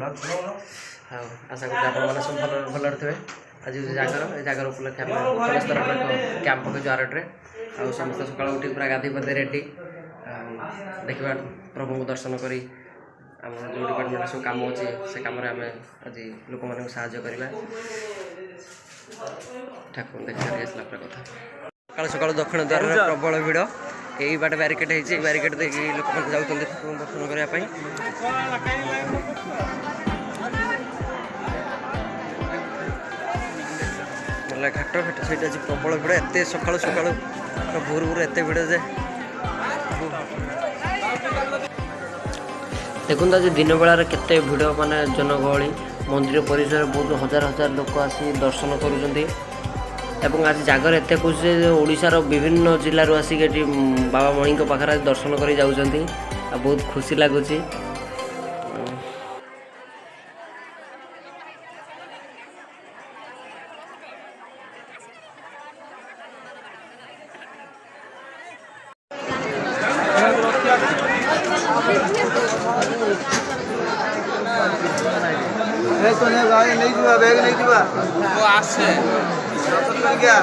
हाँ आशा करूँ आपने सब भल थे आज जागर उपलक्षे आम कलेज तरफ कैंप पकड़ आरड्रे आ समस्त सकाल उठी पूरा गाधी पाधे रेडी देखा प्रभु को दर्शन करी आम जो डिपार्टमेंट सब कम अच्छे से कम आम आज लोक मान साहय करवा ठाकुर देखा आसला कथा सकाल सकाल दक्षिण द्वार प्रबल भिड़ यही बाटे ब्यारिकेड है ब्यारिकेड देखिए लोक मैंने जाऊँ ठाकुर दर्शन करने घाट घाट सहित आज प्रबल भिड़ एत सका सका भोर भोर एत भिड़ जे देखते आज दिन बेलार केते भिड़ माने जनगहली मंदिर परिसर बहुत हजार हजार लोक आसी दर्शन करुँच आज जागर एत खुशी ओडिशार विभिन्न जिलूर आसिक बाबा मणि पाखे दर्शन कर जाऊँच बहुत खुशी लगुच बैग नहीं जीवा वो आसे क्या